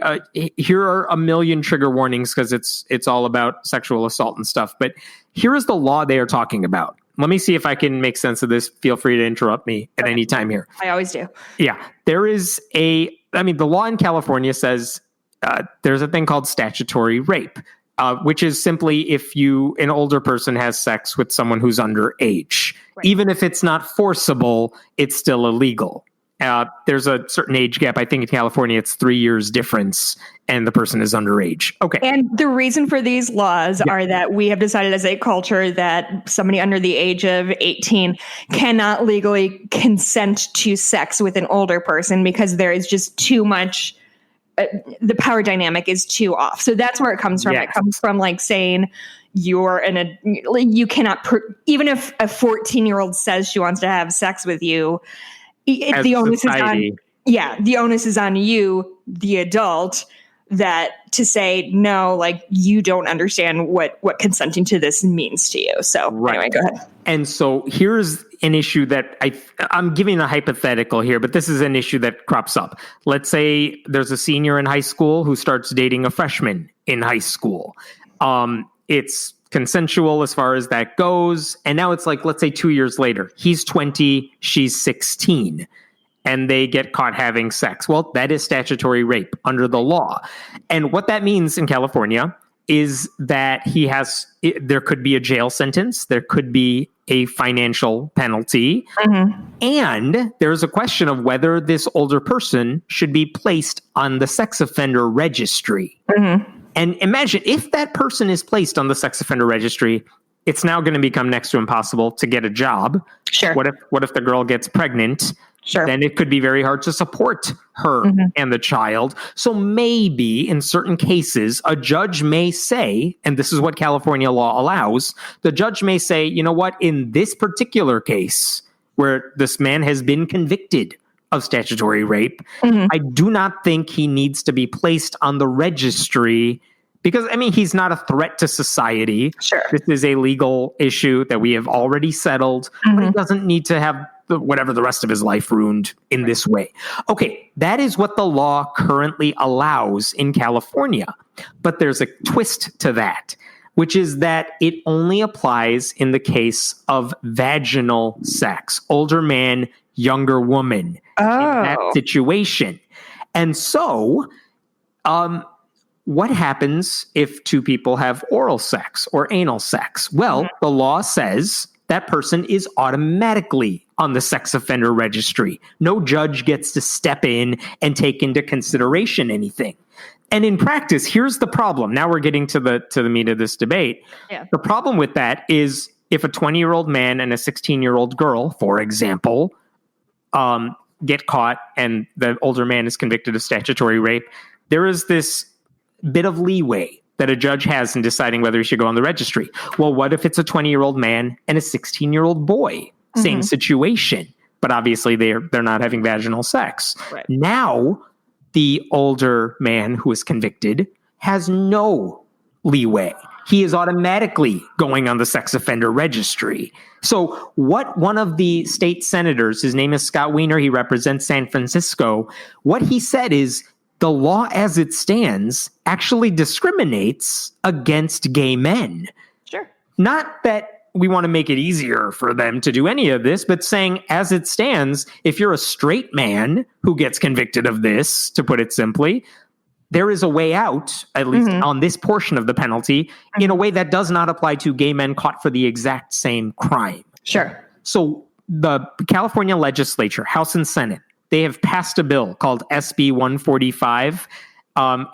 Here are a million trigger warnings because it's all about sexual assault and stuff. But here is the law they are talking about. Let me see if I can make sense of this. Feel free to interrupt me at any time here. I always do. Yeah, there is the law in California says there's a thing called statutory rape. Which is simply if an older person has sex with someone who's underage. Right. Even if it's not forcible, it's still illegal. There's a certain age gap. I think in California, it's 3 years difference, and the person is underage. Okay. And the reason for these laws are that we have decided as a culture that somebody under the age of 18 cannot legally consent to sex with an older person because there is just too much... the power dynamic is too off. So that's where it comes from. Yes. It comes from like saying you cannot, even if a 14-year-old says she wants to have sex with you, the onus is on you, the adult, that to say, no, like you don't understand what consenting to this means to you. So anyway, go ahead. And so here's an issue that I'm giving a hypothetical here, but this is an issue that crops up. Let's say there's a senior in high school who starts dating a freshman in high school. It's consensual as far as that goes. And now it's like, let's say 2 years later, he's 20, she's 16. And they get caught having sex. Well, that is statutory rape under the law. And what that means in California is that there could be a jail sentence, there could be a financial penalty, and there's a question of whether this older person should be placed on the sex offender registry. And imagine if that person is placed on the sex offender registry, it's now going to become next to impossible to get a job. Sure. What if the girl gets pregnant? Sure. Then it could be very hard to support her and the child. So maybe in certain cases, a judge may say, and this is what California law allows, the judge may say, you know what, in this particular case where this man has been convicted of statutory rape, I do not think he needs to be placed on the registry Because, I mean, he's not a threat to society. Sure. This is a legal issue that we have already settled, but he doesn't need to have whatever the rest of his life ruined in this way. Okay, that is what the law currently allows in California. But there's a twist to that, which is that it only applies in the case of vaginal sex, older man, younger woman, in that situation. And so, what happens if two people have oral sex or anal sex? Well, the law says that person is automatically on the sex offender registry. No judge gets to step in and take into consideration anything. And in practice, here's the problem. Now we're getting to the meat of this debate. Yeah. The problem with that is if a 20-year-old man and a 16-year-old girl, for example, get caught and the older man is convicted of statutory rape, there is this bit of leeway that a judge has in deciding whether he should go on the registry. Well, what if it's a 20-year-old man and a 16-year-old boy? Same situation, but obviously they're not having vaginal sex. Right. Now, the older man who is convicted has no leeway. He is automatically going on the sex offender registry. So what one of the state senators, his name is Scott Wiener, he represents San Francisco, what he said is, the law as it stands actually discriminates against gay men. Sure. Not that we want to make it easier for them to do any of this, but saying as it stands, if you're a straight man who gets convicted of this, to put it simply, there is a way out, at least on this portion of the penalty, in a way that does not apply to gay men caught for the exact same crime. Sure. So the California legislature, House and Senate, they have passed a bill called SB 145.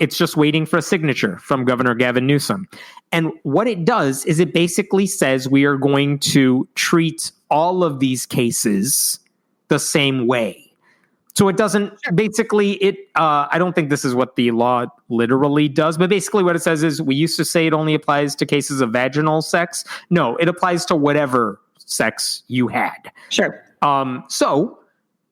It's just waiting for a signature from Governor Gavin Newsom. And what it does is it basically says we are going to treat all of these cases the same way. So it doesn't, basically, I don't think this is what the law literally does, but basically what it says is we used to say it only applies to cases of vaginal sex. No, it applies to whatever sex you had. Sure.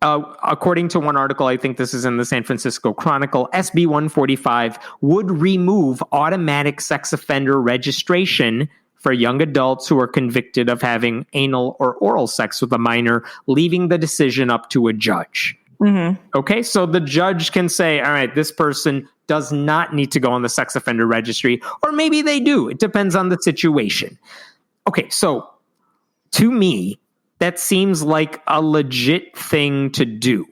According to one article, I think this is in the San Francisco Chronicle, SB 145 would remove automatic sex offender registration for young adults who are convicted of having anal or oral sex with a minor, leaving the decision up to a judge. Okay, so the judge can say, all right, this person does not need to go on the sex offender registry, or maybe they do. It depends on the situation. Okay, so to me, that seems like a legit thing to do.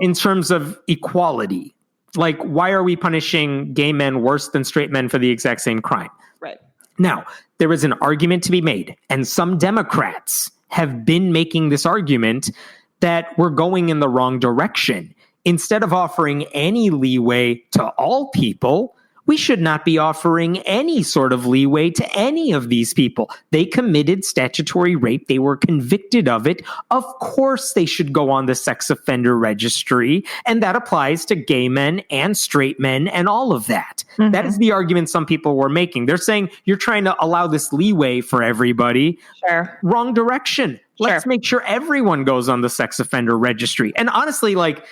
In terms of equality. Like, why are we punishing gay men worse than straight men for the exact same crime? Right. Now, there is an argument to be made, and some Democrats have been making this argument that we're going in the wrong direction. Instead of offering any leeway to all people, we should not be offering any sort of leeway to any of these people. They committed statutory rape. They were convicted of it. Of course, they should go on the sex offender registry. And that applies to gay men and straight men and all of that. That is the argument some people were making. They're saying you're trying to allow this leeway for everybody. Sure. Wrong direction. Let's make sure everyone goes on the sex offender registry. And honestly, like,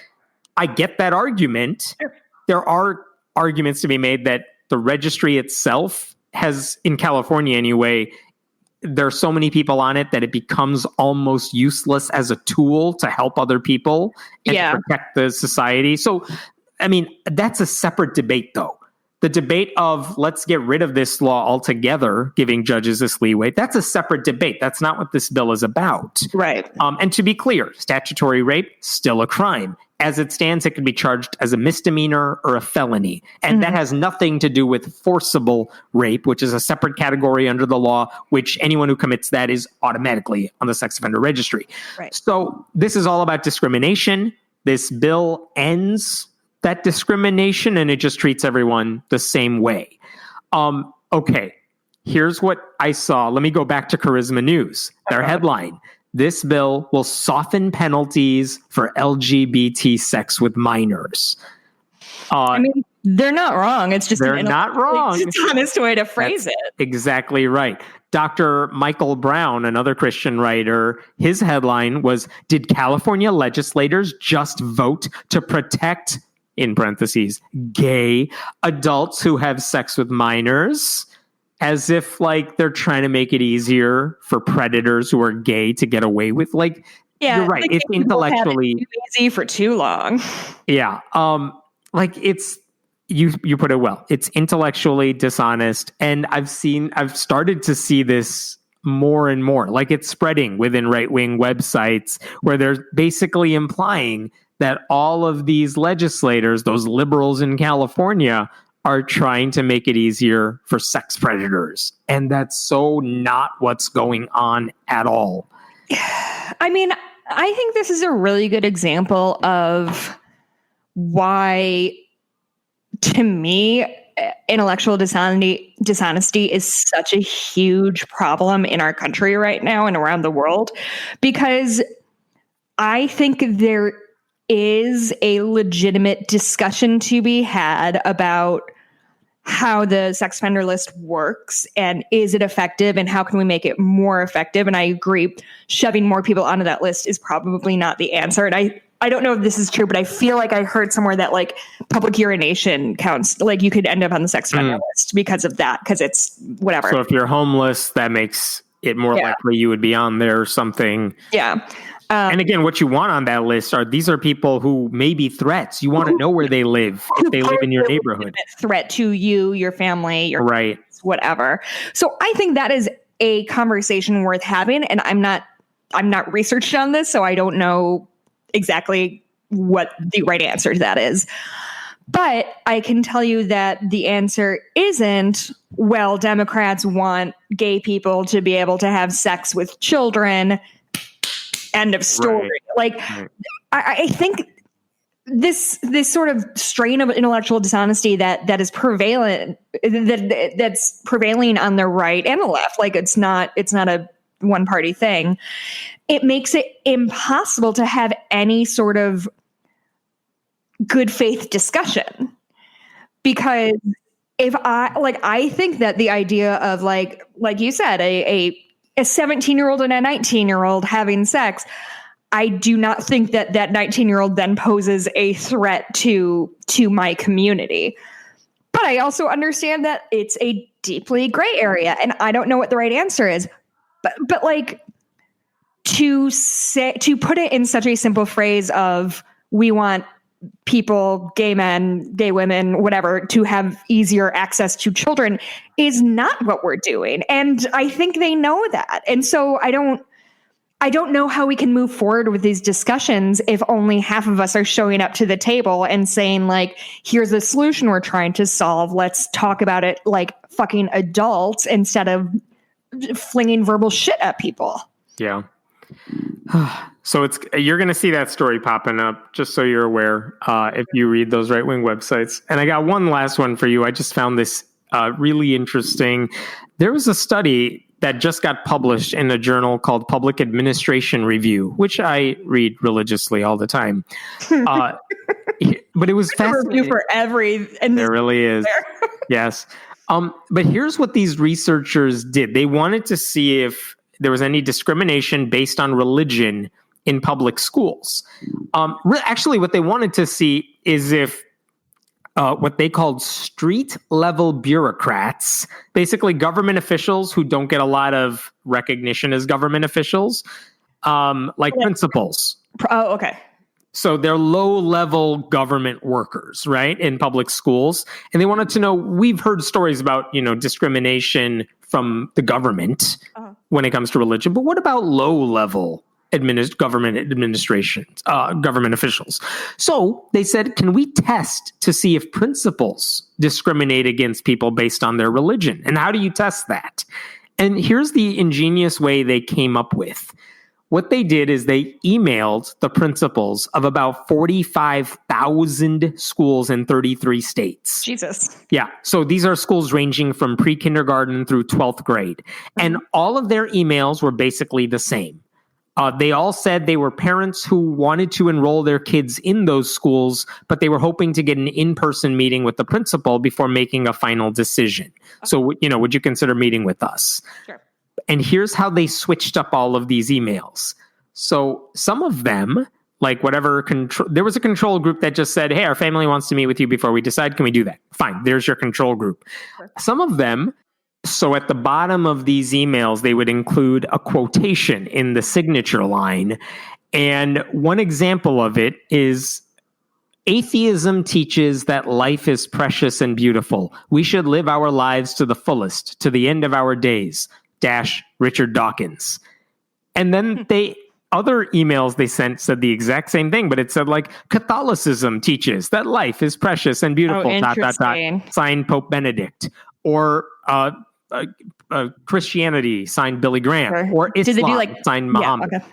I get that argument. Sure. There are arguments to be made that the registry itself has, in California anyway, there are so many people on it that it becomes almost useless as a tool to help other people and to protect the society. So, I mean, that's a separate debate, though. The debate of let's get rid of this law altogether, giving judges this leeway, that's a separate debate. That's not what this bill is about. Right. And to be clear, statutory rape, still a crime. As it stands, it can be charged as a misdemeanor or a felony. And that has nothing to do with forcible rape, which is a separate category under the law, which anyone who commits that is automatically on the sex offender registry. Right. So this is all about discrimination. This bill ends that discrimination and it just treats everyone the same way. Okay, here's what I saw. Let me go back to Charisma News. Their headline: this bill will soften penalties for LGBT sex with minors. I mean, they're not wrong. It's just they're not wrong. It's an honest way to phrase it. Exactly right. Dr. Michael Brown, another Christian writer, his headline was, "Did California legislators just vote to protect in parentheses, gay adults who have sex with minors, as if like they're trying to make it easier for predators who are gay to get away with. Like, you're right. It's intellectually too easy for too long. Yeah. Like it's, you put it well. It's intellectually dishonest. And I've started to see this more and more. Like it's spreading within right-wing websites where they're basically implying that all of these legislators, those liberals in California, are trying to make it easier for sex predators. And that's so not what's going on at all. I mean, I think this is a really good example of why, to me, intellectual dishonesty is such a huge problem in our country right now and around the world, because I think there is a legitimate discussion to be had about how the sex offender list works and is it effective and how can we make it more effective. And I agree, shoving more people onto that list is probably not the answer. And I don't know if this is true, but I feel like I heard somewhere that like public urination counts, like you could end up on the sex offender list because of that, because it's whatever. So if you're homeless, that makes it more likely you would be on there or something. Yeah. And again, what you want on that list these are people who may be threats. You want to know where they live, if they live in your neighborhood. Threat to you, your family, your right, kids, whatever. So I think that is a conversation worth having. And I'm not researched on this, so I don't know exactly what the right answer to that is. But I can tell you that the answer isn't, well, Democrats want gay people to be able to have sex with children. End of story. Like, I think this sort of strain of intellectual dishonesty that is prevalent, that's prevailing on the right and the left, like it's not a one party thing. It makes it impossible to have any sort of good faith discussion, because I think that the idea of like you said, a 17-year-old and a 19-year-old having sex, I do not think that 19-year-old then poses a threat to my community. But I also understand that it's a deeply gray area, and I don't know what the right answer is. But like to put it in such a simple phrase of we want people, gay men, gay women, whatever, to have easier access to children is not what we're doing. And I think they know that. And so I don't know how we can move forward with these discussions if only half of us are showing up to the table and saying like, here's the solution we're trying to solve. Let's talk about it like fucking adults instead of flinging verbal shit at people. Yeah. So you're going to see that story popping up, just so you're aware, if you read those right-wing websites. And I got one last one for you. I just found this really interesting. There was a study that just got published in a journal called Public Administration Review, which I read religiously all the time. But it was fascinating. For every, and there really is. Yes. But here's what these researchers did. They wanted to see if there was any discrimination based on religion in public schools. Actually, what they wanted to see is if what they called street level bureaucrats, basically government officials who don't get a lot of recognition as government officials, like principals. Oh, okay. So they're low level government workers, right, in public schools. And they wanted to know, we've heard stories about, discrimination from the government when it comes to religion, but what about low level government administrations, government officials? So they said, can we test to see if principals discriminate against people based on their religion? And how do you test that? And here's the ingenious way they came up with. What they did is they emailed the principals of about 45,000 schools in 33 states. Jesus. Yeah. So these are schools ranging from pre-kindergarten through 12th grade. And all of their emails were basically the same. They all said they were parents who wanted to enroll their kids in those schools, but they were hoping to get an in-person meeting with the principal before making a final decision. Okay. So, would you consider meeting with us? Sure. And here's how they switched up all of these emails. So some of them, Like whatever control, there was a control group that just said, hey, our family wants to meet with you before we decide. Can we do that? Fine. There's your control group. Perfect. Some of them, so at the bottom of these emails, they would include a quotation in the signature line. And one example of it is, atheism teaches that life is precious and beautiful. We should live our lives to the fullest, to the end of our days. Richard Dawkins. And then other emails they sent said the exact same thing, but it said like, Catholicism teaches that life is precious and beautiful. Signed Pope Benedict. Or Christianity, signed Billy Graham. Sure. Or Islam, signed Muhammad. Yeah, okay.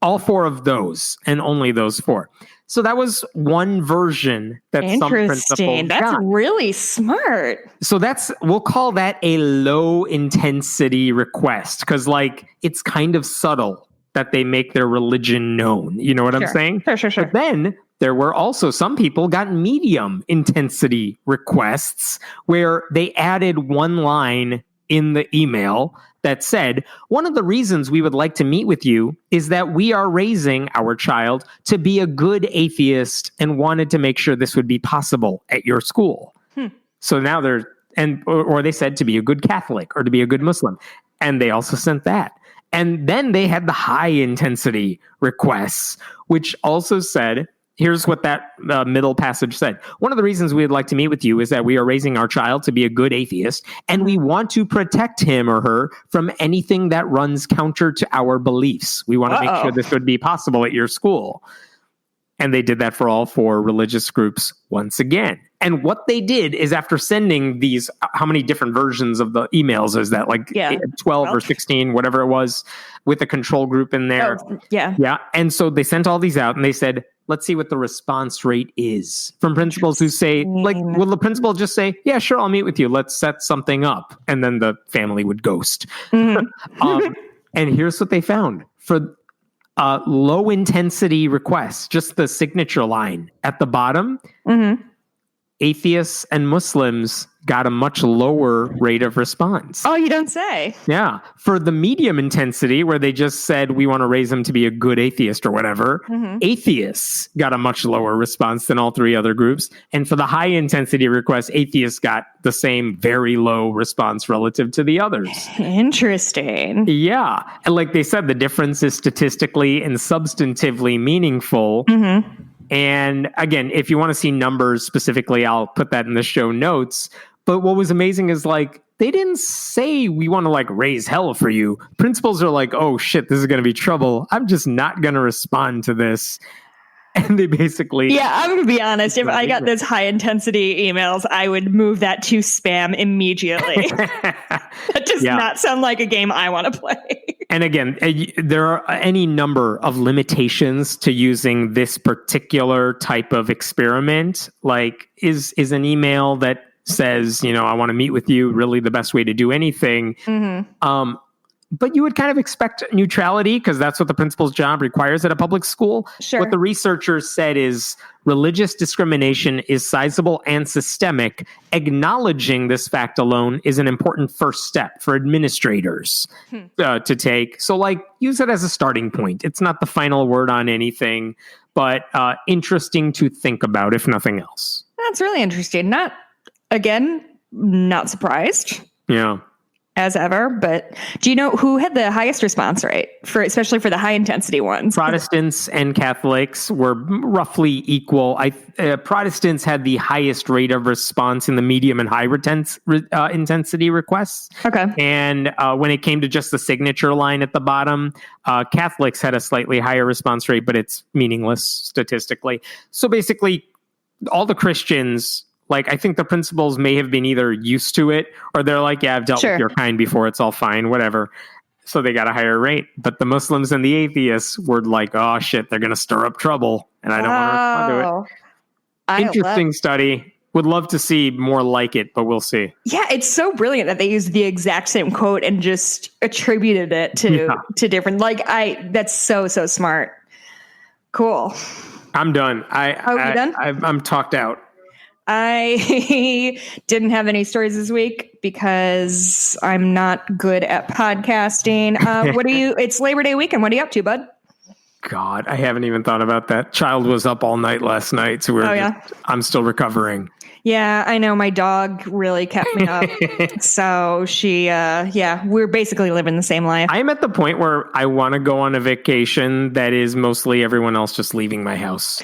All 4 of those, and only those 4. So that was one version that some principals That's got. Really smart. So we'll call that a low intensity request, because like it's kind of subtle that they make their religion known. You know what I'm saying? Sure. But then there were also some people got medium intensity requests where they added one line in the email that said, one of the reasons we would like to meet with you is that we are raising our child to be a good atheist and wanted to make sure this would be possible at your school. So now or they said to be a good Catholic or to be a good Muslim. And they also sent that. And then they had the high intensity requests, which also said, here's what that middle passage said. One of the reasons we'd like to meet with you is that we are raising our child to be a good atheist, and we want to protect him or her from anything that runs counter to our beliefs. We want to make sure this would be possible at your school. And they did that for all 4 religious groups once again. And what they did is, after sending these, how many different versions of the emails is that? Like 12 or 16, whatever it was, with a control group in there. Yeah. And so they sent all these out and they said, let's see what the response rate is from principals who say, like, will the principal just say, yeah, sure, I'll meet with you. Let's set something up. And then the family would ghost. Mm-hmm. And here's what they found. For low intensity requests, just the signature line at the bottom, atheists and Muslims got a much lower rate of response. Oh, you don't say. Yeah. For the medium intensity, where they just said, we want to raise him to be a good atheist or whatever, atheists got a much lower response than all 3 other groups. And for the high intensity requests, atheists got the same very low response relative to the others. Interesting. Yeah. And like they said, the difference is statistically and substantively meaningful. And again, if you want to see numbers specifically, I'll put that in the show notes. But what was amazing is, like, they didn't say we want to like raise hell for you. Principals are like, oh shit, this is going to be trouble. I'm just not going to respond to this. And they basically... Yeah, I'm going to be honest. If I got those high intensity emails, I would move that to spam immediately. That does not sound like a game I want to play. And again, there are any number of limitations to using this particular type of experiment. Like, is an email that says, I want to meet with you, really the best way to do anything? But you would kind of expect neutrality, because that's what the principal's job requires at a public school. Sure. What the researchers said is religious discrimination is sizable and systemic. Acknowledging this fact alone is an important first step for administrators to take. So, like, use it as a starting point. It's not the final word on anything, but interesting to think about, if nothing else. That's really interesting. Not surprised. Yeah. As ever, but do you know who had the highest response rate, especially for the high intensity ones? Protestants and Catholics were roughly equal. Protestants had the highest rate of response in the medium and high intensity requests. Okay. And when it came to just the signature line at the bottom, Catholics had a slightly higher response rate, but it's meaningless statistically. So basically, all the Christians, like, I think the principals may have been either used to it, or they're like, yeah, I've dealt with your kind before. It's all fine, whatever. So they got a higher rate. But the Muslims and the atheists were like, oh, shit, they're going to stir up trouble. And I don't want to respond to it. Interesting study. Would love to see more like it, but we'll see. Yeah, it's so brilliant that they used the exact same quote and just attributed it to different. Like, that's so smart. Cool. I'm done. You done? I'm talked out. I didn't have any stories this week because I'm not good at podcasting. It's Labor Day weekend. What are you up to, bud? God, I haven't even thought about that. Child was up all night last night, so I'm still recovering. Yeah, I know. My dog really kept me up. So she, we're basically living the same life. I'm at the point where I want to go on a vacation that is mostly everyone else just leaving my house.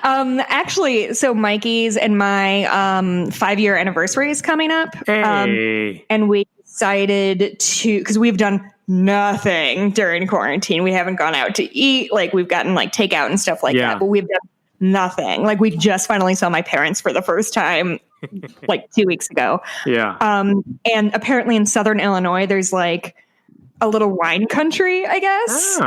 Actually, so Mikey's and my 5-year anniversary is coming up. Hey. And we decided to, because we've done nothing during quarantine. We haven't gone out to eat. Like, we've gotten like takeout and stuff like that, but we've done nothing. Like, we just finally saw my parents for the first time like 2 weeks ago. Yeah. And apparently in Southern Illinois, there's like a little wine country, I guess.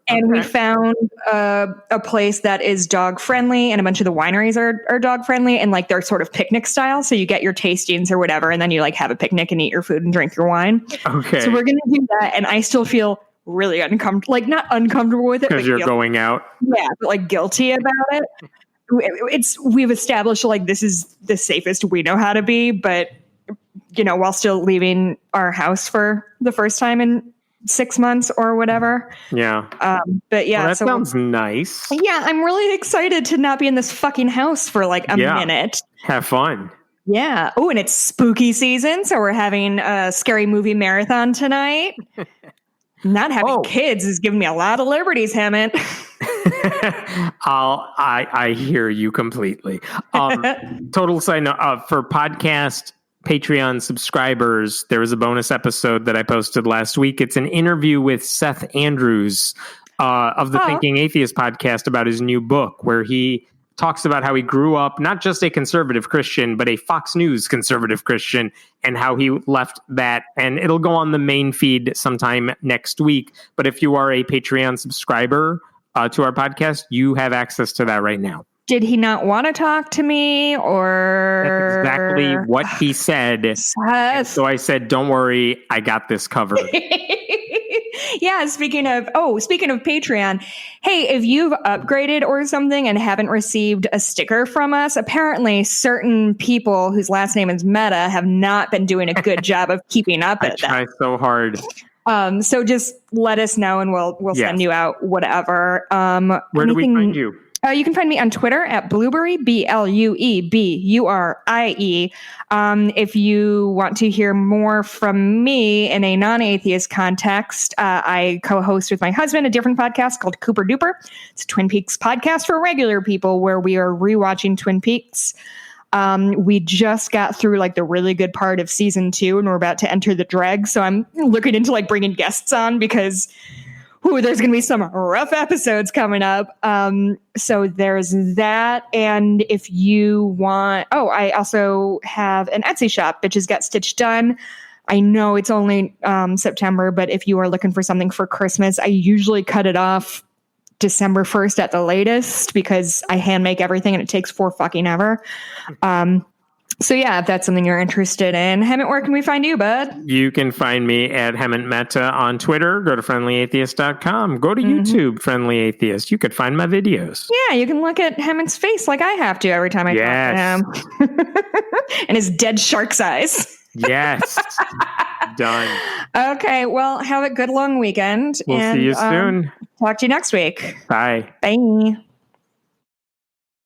And we found a place that is dog friendly, and a bunch of the wineries are dog friendly, and like they're sort of picnic style. So you get your tastings or whatever, and then you like have a picnic and eat your food and drink your wine. Okay. So we're going to do that. And I still feel really uncomfortable, like not uncomfortable with it. Because you're going out. Yeah, but like guilty about it. We've established like this is the safest we know how to be, but you know, while still leaving our house for the first time in 6 months or whatever. Yeah. But yeah, that sounds nice. Yeah, I'm really excited to not be in this fucking house for like a minute. Have fun. Yeah. Oh, and it's spooky season, so we're having a scary movie marathon tonight. Not having kids is giving me a lot of liberties, Hammett. I hear you completely. Total side note, for podcast Patreon subscribers, there was a bonus episode that I posted last week. It's an interview with Seth Andrews of the Thinking Atheist podcast about his new book, where he talks about how he grew up not just a conservative Christian, but a Fox News conservative Christian, and how he left that. And it'll go on the main feed sometime next week. But if you are a Patreon subscriber to our podcast, you have access to that right now. Did he not want to talk to me, or? That's exactly what he said. So I said, don't worry, I got this covered. Yeah, speaking of Patreon, hey, if you've upgraded or something and haven't received a sticker from us, apparently certain people whose last name is Meta have not been doing a good job of keeping up at that. I try so hard. So just let us know and we'll send you out whatever. Where do we find you? You can find me on Twitter at Blueberry, BLUEBURIE. If you want to hear more from me in a non-atheist context, I co-host with my husband a different podcast called Cooper Duper. It's a Twin Peaks podcast for regular people where we are rewatching Twin Peaks. We just got through like the really good part of season 2 and we're about to enter the dregs. So I'm looking into like bringing guests on because there's going to be some rough episodes coming up. So there's that. And if you want, I also have an Etsy shop, Bitches Got Stitched Done. I know it's only September, but if you are looking for something for Christmas, I usually cut it off December 1st at the latest because I hand make everything and it takes forever. So yeah, if that's something you're interested in. Hammett, where can we find you, bud? You can find me at Hammett Meta on Twitter. Go to friendlyatheist.com. Go to YouTube, Friendly Atheist. You could find my videos. Yeah, you can look at Hammett's face like I have to every time I talk to him. And his dead shark's eyes. Yes. Done. Okay, well, have a good long weekend. We'll see you soon. Talk to you next week. Bye. Bye.